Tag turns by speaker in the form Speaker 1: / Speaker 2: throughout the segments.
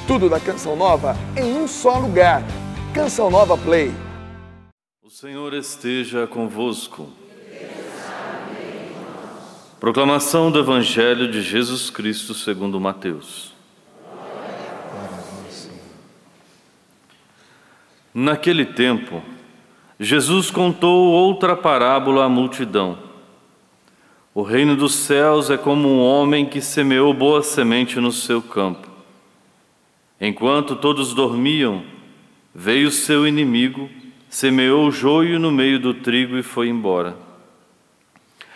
Speaker 1: Tudo da Canção Nova em um só lugar. Canção Nova Play.
Speaker 2: O Senhor esteja convosco. Proclamação do Evangelho de Jesus Cristo segundo Mateus. Naquele tempo, Jesus contou outra parábola à multidão. O reino dos céus é como um homem que semeou boa semente no seu campo. Enquanto todos dormiam, veio seu inimigo, semeou o joio no meio do trigo e foi embora.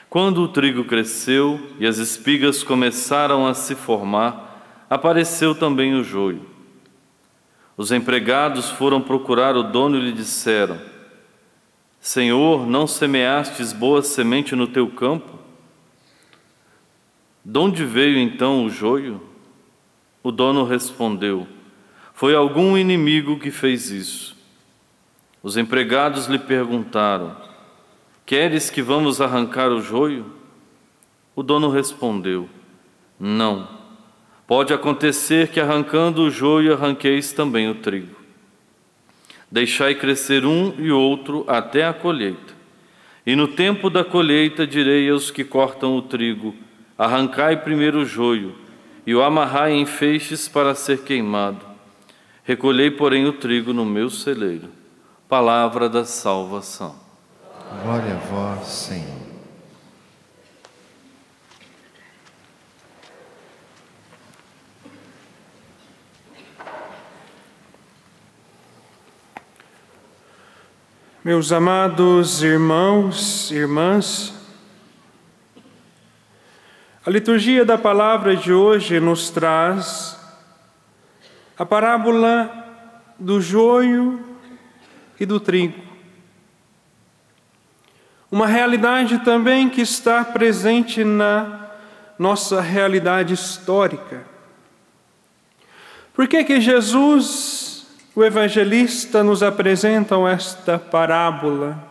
Speaker 2: Quando o trigo cresceu e as espigas começaram a se formar, apareceu também o joio. Os empregados foram procurar o dono e lhe disseram: Senhor, não semeastes boa semente no teu campo? De onde veio então o joio? O dono respondeu: Foi algum inimigo que fez isso. Os empregados lhe perguntaram: Queres que vamos arrancar o joio? O dono respondeu: Não. Pode acontecer que arrancando o joio arranqueis também o trigo. Deixai crescer um e outro até a colheita. E no tempo da colheita direi aos que cortam o trigo: Arrancai primeiro o joio, e o amarrai em feixes para ser queimado. Recolhei, porém, o trigo no meu celeiro. Palavra da salvação.
Speaker 3: Glória a vós, Senhor.
Speaker 4: Meus amados irmãos e irmãs, a liturgia da palavra de hoje nos traz a parábola do joio e do trigo. Uma realidade também que está presente na nossa realidade histórica. Por que Jesus, o evangelista, nos apresenta esta parábola?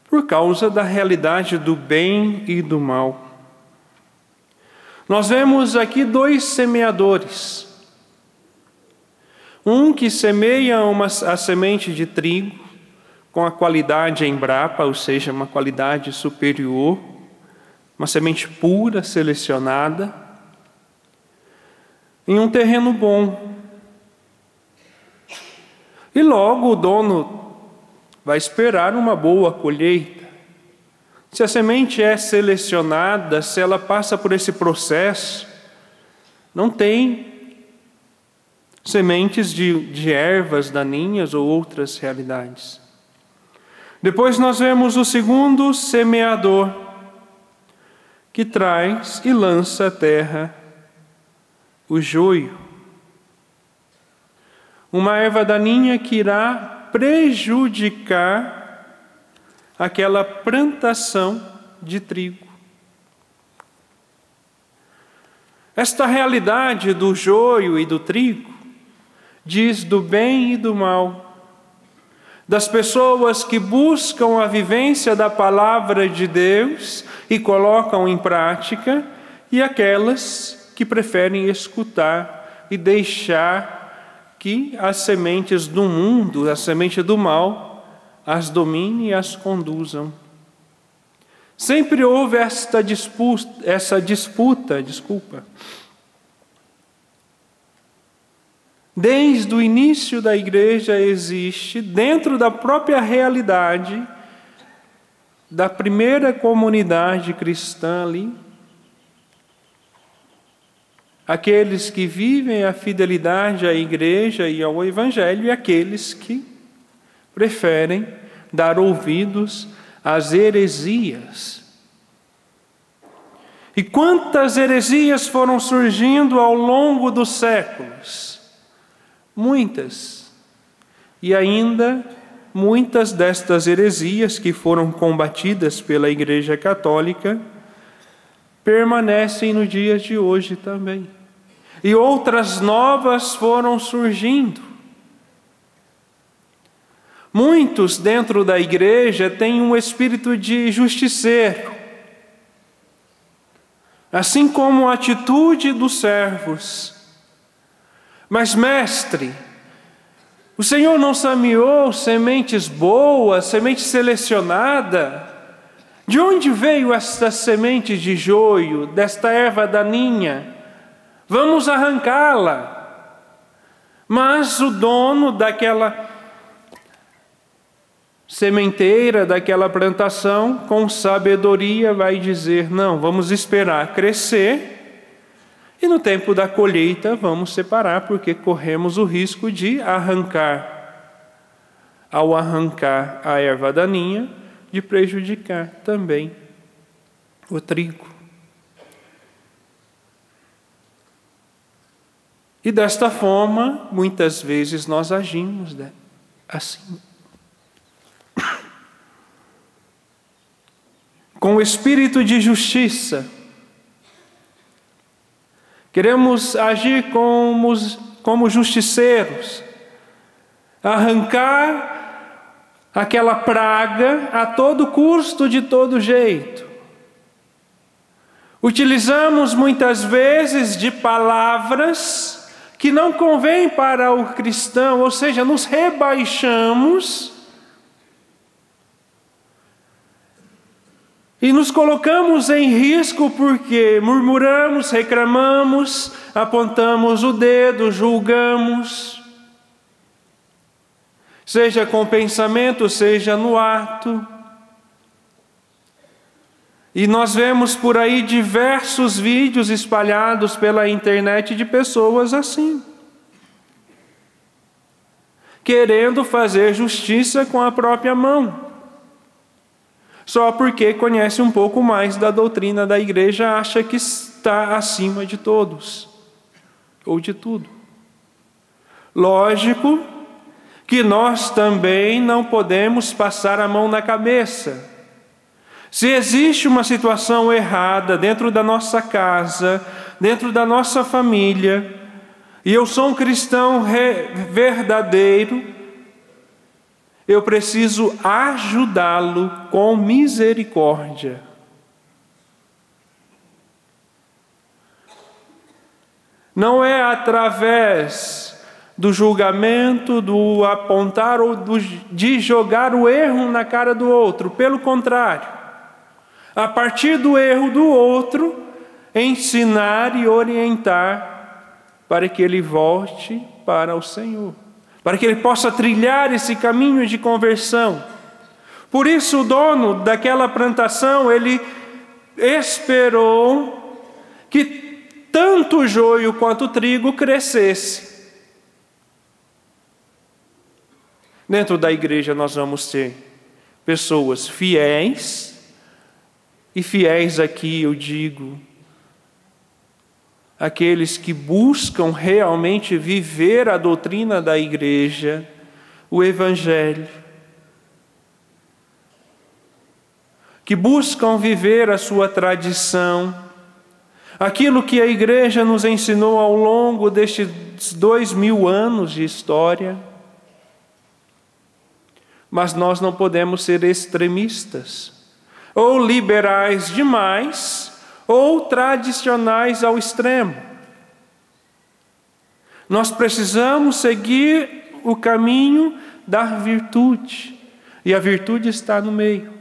Speaker 4: Por causa da realidade do bem e do mal. Nós vemos aqui dois semeadores. Um que semeia a semente de trigo com a qualidade Embrapa, ou seja, uma qualidade superior, uma semente pura, selecionada, em um terreno bom. E logo o dono vai esperar uma boa colheita. Se a semente é selecionada, se ela passa por esse processo, não tem sementes de ervas daninhas ou outras realidades. Depois nós vemos o segundo semeador, que traz e lança à terra o joio. Uma erva daninha que irá prejudicar aquela plantação de trigo. Esta realidade do joio e do trigo diz do bem e do mal, das pessoas que buscam a vivência da palavra de Deus e colocam em prática, e aquelas que preferem escutar e deixar que as sementes do mundo, a semente do mal, as domine e as conduzam. Sempre houve essa disputa. Desde o início da igreja existe, dentro da própria realidade da primeira comunidade cristã ali, aqueles que vivem a fidelidade à igreja e ao evangelho, e aqueles que preferem dar ouvidos às heresias. E quantas heresias foram surgindo ao longo dos séculos? Muitas. E ainda muitas destas heresias que foram combatidas pela Igreja Católica permanecem no dia de hoje também. E outras novas foram surgindo. Muitos dentro da igreja têm um espírito de justiceiro, assim como a atitude dos servos, Mas, mestre, o Senhor não semeou sementes boas, semente selecionada? De onde veio esta semente de joio, desta erva daninha? Vamos arrancá-la. Mas o dono daquela sementeira, daquela plantação, com sabedoria vai dizer: não, vamos esperar crescer e no tempo da colheita vamos separar, porque corremos o risco de arrancar, ao arrancar a erva daninha, de prejudicar também o trigo. E desta forma, muitas vezes nós agimos assim. Com o espírito de justiça, queremos agir como justiceiros, arrancar aquela praga a todo custo, de todo jeito. Utilizamos muitas vezes de palavras que não convêm para o cristão, ou seja, nos rebaixamos e nos colocamos em risco porque murmuramos, reclamamos, apontamos o dedo, julgamos, seja com pensamento, seja no ato. E nós vemos por aí diversos vídeos espalhados pela internet de pessoas assim, querendo fazer justiça com a própria mão, só porque conhece um pouco mais da doutrina da igreja, acha que está acima de todos, ou de tudo. Lógico que nós também não podemos passar a mão na cabeça. Se existe uma situação errada dentro da nossa casa, dentro da nossa família, e eu sou um cristão verdadeiro, eu preciso ajudá-lo com misericórdia. Não é através do julgamento, do apontar ou de jogar o erro na cara do outro. Pelo contrário, a partir do erro do outro, ensinar e orientar para que ele volte para o Senhor, para que ele possa trilhar esse caminho de conversão. Por isso o dono daquela plantação, ele esperou que tanto o joio quanto o trigo crescesse. Dentro da igreja nós vamos ter pessoas fiéis, e fiéis aqui eu digo, aqueles que buscam realmente viver a doutrina da igreja, o Evangelho, que buscam viver a sua tradição, aquilo que a igreja nos ensinou ao longo destes 2000 anos de história. Mas nós não podemos ser extremistas, ou liberais demais, ou tradicionais ao extremo. Nós precisamos seguir o caminho da virtude, e a virtude está no meio.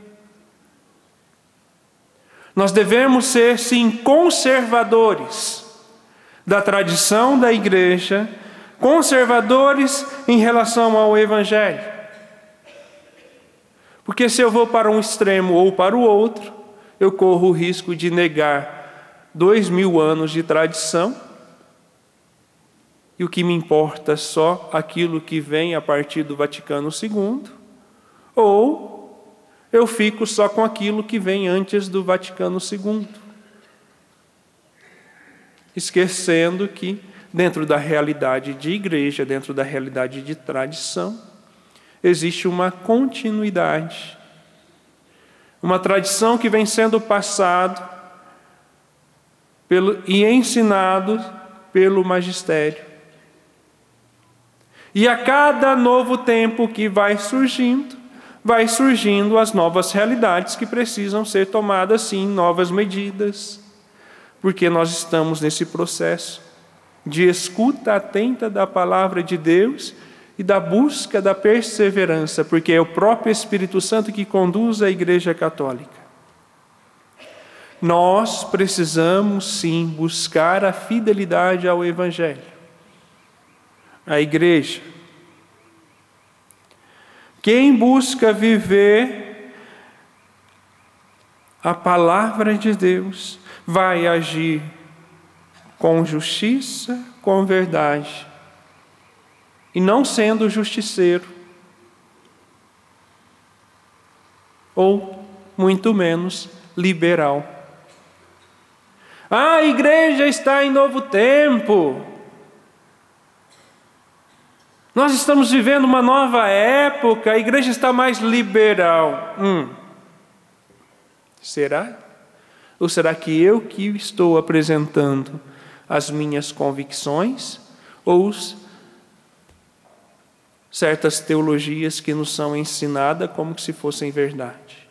Speaker 4: Nós devemos ser, sim, conservadores da tradição da igreja, conservadores em relação ao Evangelho. Porque se eu vou para um extremo ou para o outro, eu corro o risco de negar 2000 anos de tradição, e o que me importa só aquilo que vem a partir do Vaticano II, ou eu fico só com aquilo que vem antes do Vaticano II, esquecendo que dentro da realidade de igreja, dentro da realidade de tradição, existe uma continuidade, uma tradição que vem sendo passado e ensinado pelo magistério. E a cada novo tempo que vai surgindo as novas realidades que precisam ser tomadas, sim, novas medidas, porque nós estamos nesse processo de escuta atenta da palavra de Deus e da busca da perseverança, porque é o próprio Espírito Santo que conduz a Igreja Católica. Nós precisamos sim buscar a fidelidade ao Evangelho. A Igreja, quem busca viver a palavra de Deus, vai agir com justiça, com verdade, e não sendo justiceiro, ou muito menos liberal. A igreja está em novo tempo. Nós estamos vivendo uma nova época, a igreja está mais liberal. Será? Ou será que eu que estou apresentando as minhas convicções ou certas teologias que nos são ensinadas como se fossem verdade?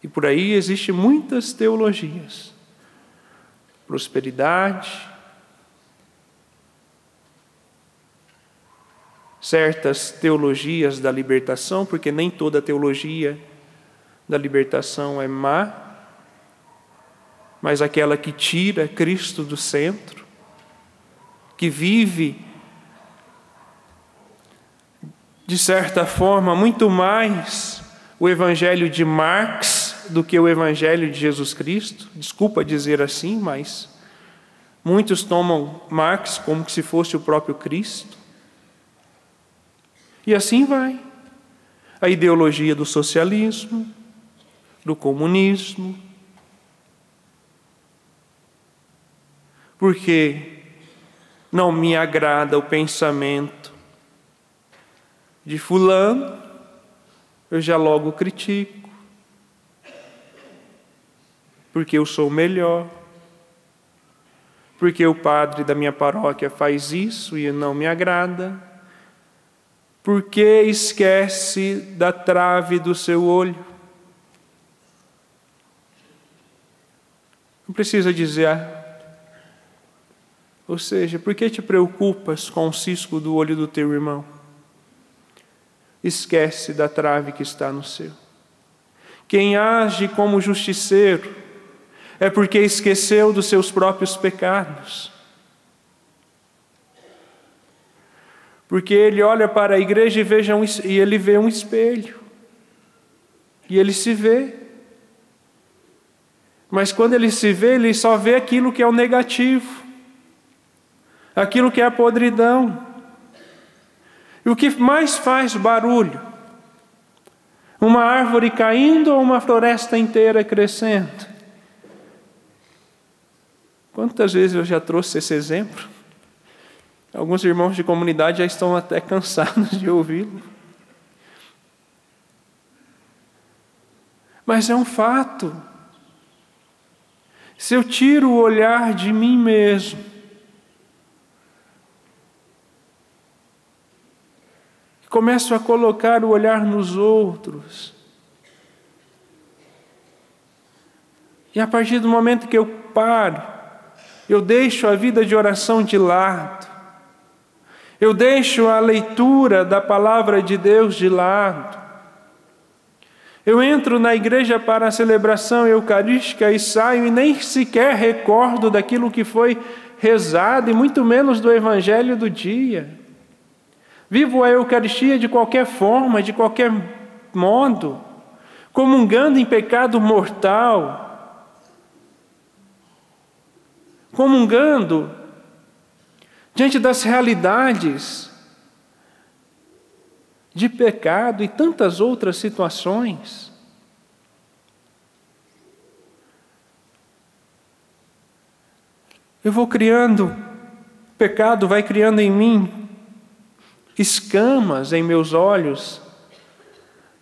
Speaker 4: E por aí existem muitas teologias. Prosperidade, certas teologias da libertação, porque nem toda teologia da libertação é má, mas aquela que tira Cristo do centro, que vive, de certa forma, muito mais o Evangelho de Marx do que o Evangelho de Jesus Cristo. Desculpa dizer assim, mas muitos tomam Marx como se fosse o próprio Cristo. E assim vai. A ideologia do socialismo, do comunismo. Porque não me agrada o pensamento de fulano, eu já logo critico. Porque eu sou melhor. Porque o padre da minha paróquia faz isso e não me agrada. Porque esquece da trave do seu olho. Não precisa dizer, ou seja, por que te preocupas com o cisco do olho do teu irmão? Esquece da trave que está no seu. Quem age como justiceiro é porque esqueceu dos seus próprios pecados. Porque ele olha para a igreja e ele vê um espelho. E ele se vê. Mas quando ele se vê, ele só vê aquilo que é o negativo. Aquilo que é a podridão. E o que mais faz barulho? Uma árvore caindo ou uma floresta inteira crescendo? Quantas vezes eu já trouxe esse exemplo? Alguns irmãos de comunidade já estão até cansados de ouvi-lo. Mas é um fato. Se eu tiro o olhar de mim mesmo, começo a colocar o olhar nos outros, e a partir do momento que eu paro, eu deixo a vida de oração de lado, eu deixo a leitura da palavra de Deus de lado, eu entro na igreja para a celebração eucarística e saio e nem sequer recordo daquilo que foi rezado, e muito menos do evangelho do dia. Vivo a Eucaristia de qualquer forma, de qualquer modo, comungando em pecado mortal, comungando diante das realidades de pecado e tantas outras situações. Eu vou criando, o pecado vai criando em mim escamas em meus olhos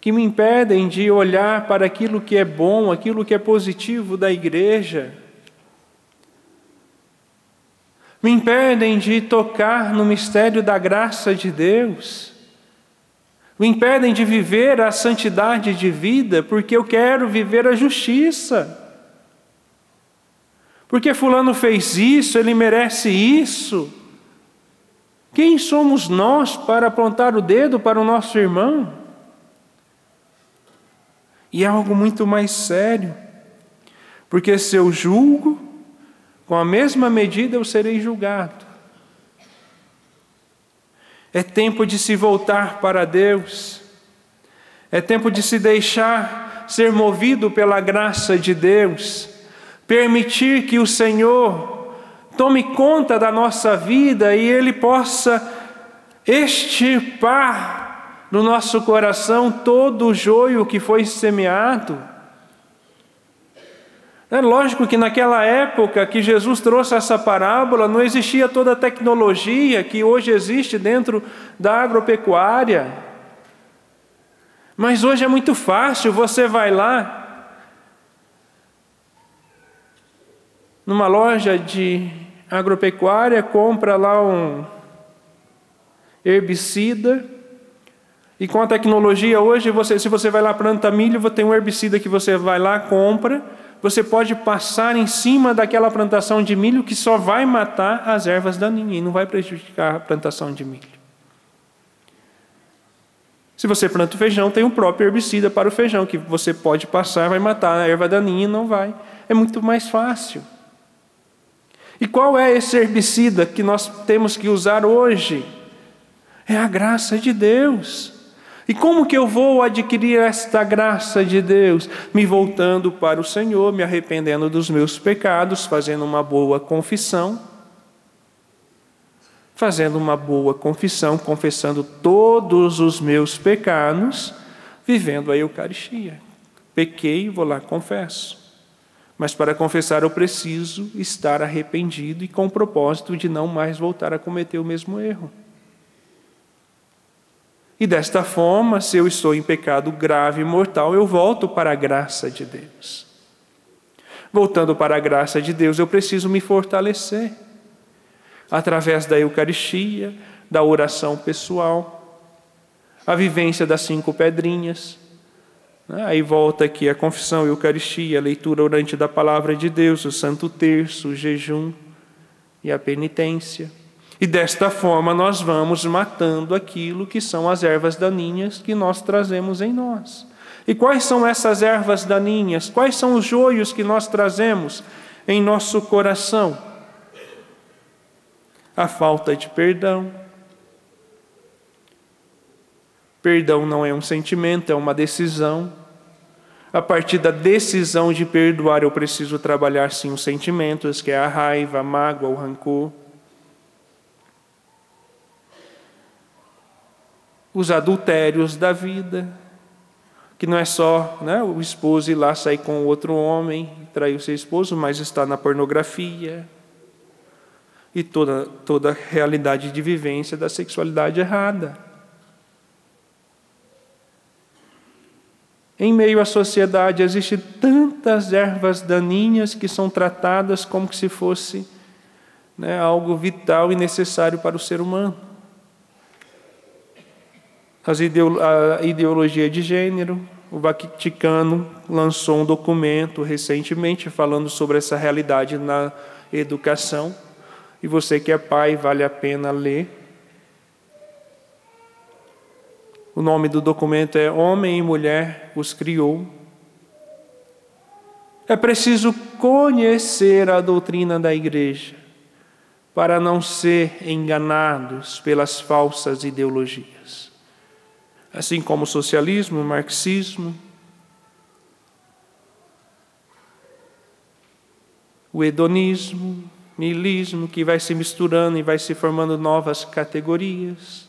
Speaker 4: que me impedem de olhar para aquilo que é bom, aquilo que é positivo da igreja. Me impedem de tocar no mistério da graça de Deus. Me impedem de viver a santidade de vida, porque eu quero viver a justiça. Porque fulano fez isso, ele merece isso. Quem somos nós para apontar o dedo para o nosso irmão? E é algo muito mais sério. Porque se eu julgo, com a mesma medida eu serei julgado. É tempo de se voltar para Deus. É tempo de se deixar ser movido pela graça de Deus. Permitir que o Senhor tome conta da nossa vida e Ele possa extirpar no nosso coração todo o joio que foi semeado. É lógico que naquela época que Jesus trouxe essa parábola, não existia toda a tecnologia que hoje existe dentro da agropecuária. Mas hoje é muito fácil, você vai lá, numa loja de agropecuária, compra lá um herbicida, e com a tecnologia hoje, se você vai lá plantar milho, tem um herbicida que você vai lá, compra, você pode passar em cima daquela plantação de milho que só vai matar as ervas daninhas e não vai prejudicar a plantação de milho. Se você planta o feijão, tem o próprio herbicida para o feijão, que você pode passar, vai matar a erva daninha e não vai. É muito mais fácil. E qual é esse herbicida que nós temos que usar hoje? É a graça de Deus. E como que eu vou adquirir esta graça de Deus? Me voltando para o Senhor, me arrependendo dos meus pecados, fazendo uma boa confissão. Fazendo uma boa confissão, confessando todos os meus pecados, vivendo a Eucaristia. Pequei, vou lá, confesso. Mas para confessar eu preciso estar arrependido e com o propósito de não mais voltar a cometer o mesmo erro. E desta forma, se eu estou em pecado grave e mortal, eu volto para a graça de Deus. Voltando para a graça de Deus, eu preciso me fortalecer. Através da Eucaristia, da oração pessoal, a vivência das 5 pedrinhas. Aí volta aqui a confissão, a Eucaristia, a leitura orante da Palavra de Deus, o Santo Terço, o jejum e a penitência. E desta forma nós vamos matando aquilo que são as ervas daninhas que nós trazemos em nós. E quais são essas ervas daninhas? Quais são os joios que nós trazemos em nosso coração? A falta de perdão. Perdão não é um sentimento, é uma decisão. A partir da decisão de perdoar, eu preciso trabalhar sim os sentimentos, que é a raiva, a mágoa, o rancor. Os adultérios da vida, que não é só o esposo ir lá sair com outro homem, trair o seu esposo, mas está na pornografia e toda a realidade de vivência da sexualidade errada. Em meio à sociedade existem tantas ervas daninhas que são tratadas como se fosse algo vital e necessário para o ser humano. A ideologia de gênero, o Vaticano lançou um documento recentemente falando sobre essa realidade na educação. E você que é pai, vale a pena ler. O nome do documento é Homem e Mulher os Criou. É preciso conhecer a doutrina da Igreja para não ser enganados pelas falsas ideologias. Assim como o socialismo, o marxismo, o hedonismo, o niilismo, que vai se misturando e vai se formando novas categorias.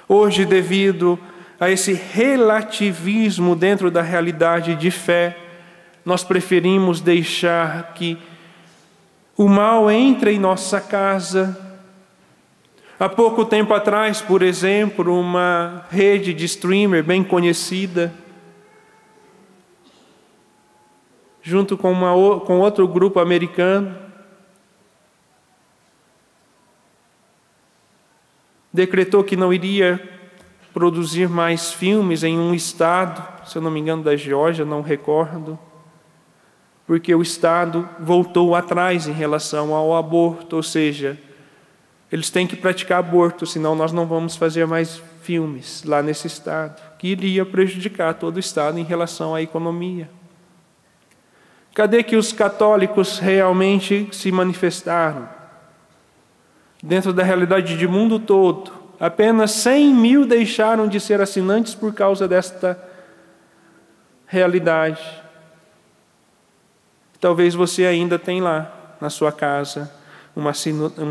Speaker 4: Hoje, devido a esse relativismo dentro da realidade de fé, nós preferimos deixar que o mal entre em nossa casa. Há pouco tempo atrás, por exemplo, uma rede de streamer bem conhecida, junto com outro grupo americano, decretou que não iria produzir mais filmes em um estado, se eu não me engano da Geórgia, não recordo, porque o Estado voltou atrás em relação ao aborto, ou seja, eles têm que praticar aborto, senão nós não vamos fazer mais filmes lá nesse Estado, que iria prejudicar todo o Estado em relação à economia. Cadê que os católicos realmente se manifestaram? Dentro da realidade do mundo todo, apenas 100 mil deixaram de ser assinantes por causa desta realidade. Talvez você ainda tenha lá na sua casa uma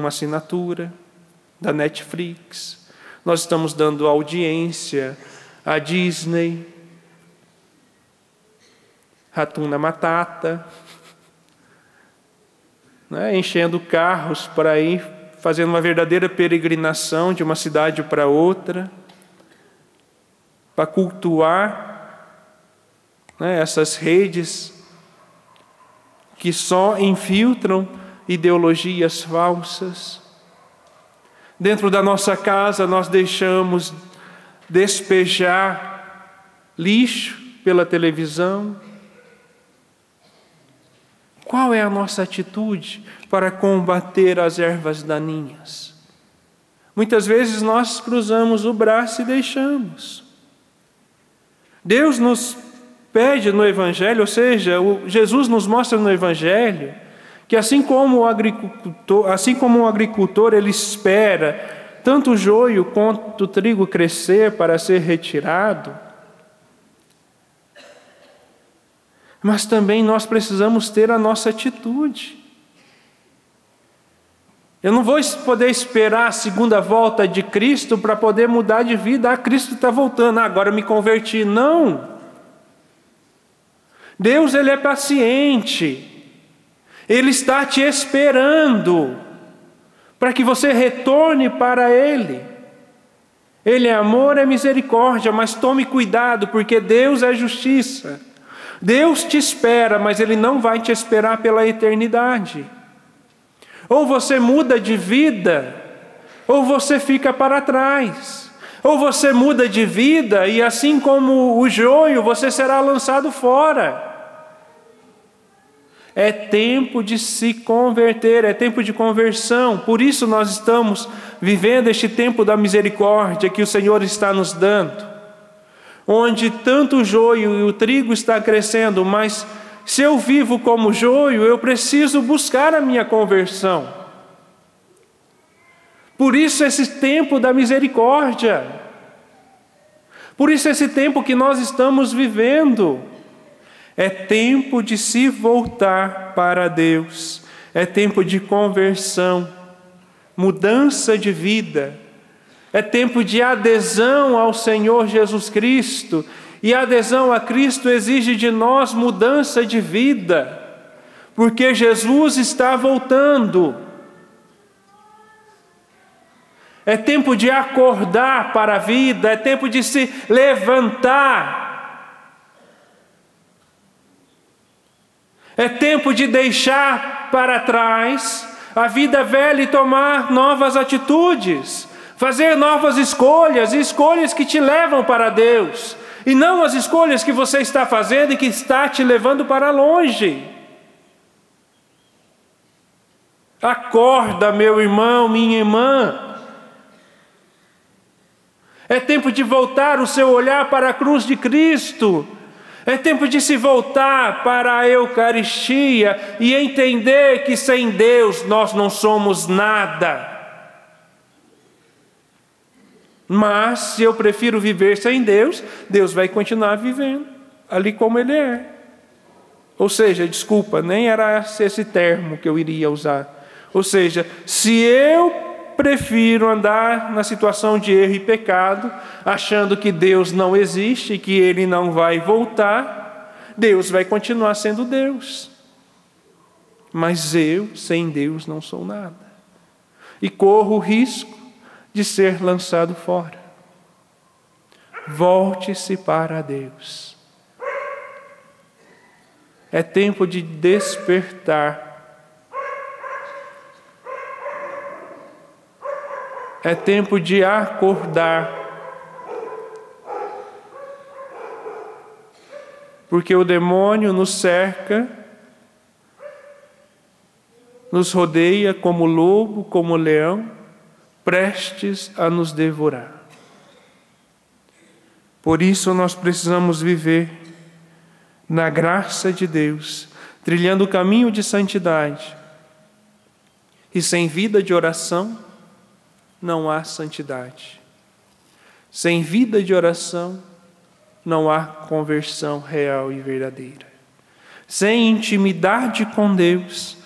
Speaker 4: assinatura da Netflix. Nós estamos dando audiência à Disney, Hakuna Matata, né? Enchendo carros por aí, fazendo uma verdadeira peregrinação de uma cidade para outra, para cultuar, né, essas redes que só infiltram ideologias falsas. Dentro da nossa casa nós deixamos despejar lixo pela televisão. Qual é a nossa atitude para combater as ervas daninhas? Muitas vezes nós cruzamos o braço e deixamos. Deus nos pede no Evangelho, ou seja, Jesus nos mostra no Evangelho, que assim como o agricultor ele espera tanto o joio quanto o trigo crescer para ser retirado, mas também nós precisamos ter a nossa atitude. Eu não vou poder esperar a segunda volta de Cristo para poder mudar de vida. Cristo está voltando, agora eu me converti. Não. Deus, Ele é paciente. Ele está te esperando para que você retorne para Ele. Ele é amor, é misericórdia, mas tome cuidado, porque Deus é justiça. Deus te espera, mas Ele não vai te esperar pela eternidade. Ou você muda de vida, ou você fica para trás. Ou você muda de vida e assim como o joio, você será lançado fora. É tempo de se converter, é tempo de conversão. Por isso nós estamos vivendo este tempo da misericórdia que o Senhor está nos dando. Onde tanto o joio e o trigo está crescendo, mas se eu vivo como joio, eu preciso buscar a minha conversão. Por isso esse tempo da misericórdia. Por isso esse tempo que nós estamos vivendo. É tempo de se voltar para Deus. É tempo de conversão, mudança de vida. É tempo de adesão ao Senhor Jesus Cristo. E a adesão a Cristo exige de nós mudança de vida, porque Jesus está voltando. É tempo de acordar para a vida, é tempo de se levantar. É tempo de deixar para trás a vida velha e tomar novas atitudes, fazer novas escolhas, escolhas que te levam para Deus, e não as escolhas que você está fazendo e que está te levando para longe. Acorda, meu irmão, minha irmã. É tempo de voltar o seu olhar para a cruz de Cristo. É tempo de se voltar para a Eucaristia e entender que sem Deus nós não somos nada. Mas se eu prefiro viver sem Deus, Deus vai continuar vivendo ali como Ele é. Ou seja, desculpa, nem era esse termo que eu iria usar. Ou seja, se eu prefiro andar na situação de erro e pecado, achando que Deus não existe e que Ele não vai voltar, Deus vai continuar sendo Deus. Mas eu, sem Deus, não sou nada. E corro o risco de ser lançado fora. Volte-se para Deus. É tempo de despertar. É tempo de acordar. Porque o demônio nos cerca nos rodeia como lobo, como leão, prestes a nos devorar. Por isso nós precisamos viver na graça de Deus, trilhando o caminho de santidade. E sem vida de oração, não há santidade. Sem vida de oração, não há conversão real e verdadeira. Sem intimidade com Deus,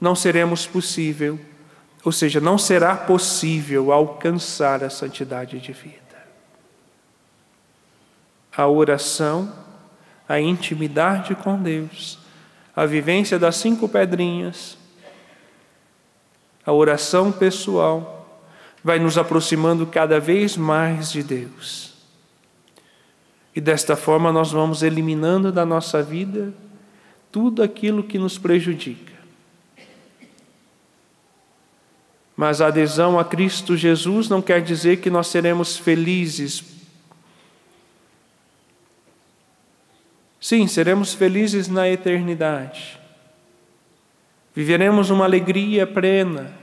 Speaker 4: não será possível alcançar a santidade de vida. A oração, a intimidade com Deus, a vivência das 5 pedrinhas, a oração pessoal, vai nos aproximando cada vez mais de Deus. E desta forma nós vamos eliminando da nossa vida tudo aquilo que nos prejudica. Mas a adesão a Cristo Jesus não quer dizer que nós seremos felizes. Sim, seremos felizes na eternidade. Viveremos uma alegria plena.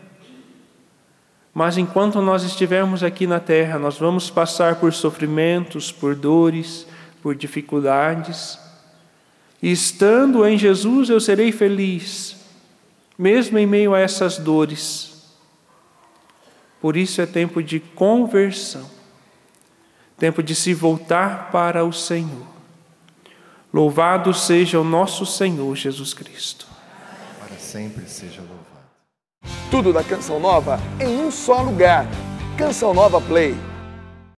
Speaker 4: Mas enquanto nós estivermos aqui na terra, nós vamos passar por sofrimentos, por dores, por dificuldades. E estando em Jesus eu serei feliz, mesmo em meio a essas dores. Por isso é tempo de conversão, tempo de se voltar para o Senhor. Louvado seja o nosso Senhor Jesus Cristo.
Speaker 3: Para sempre seja louvado.
Speaker 1: Tudo da Canção Nova em um só lugar. Canção Nova Play.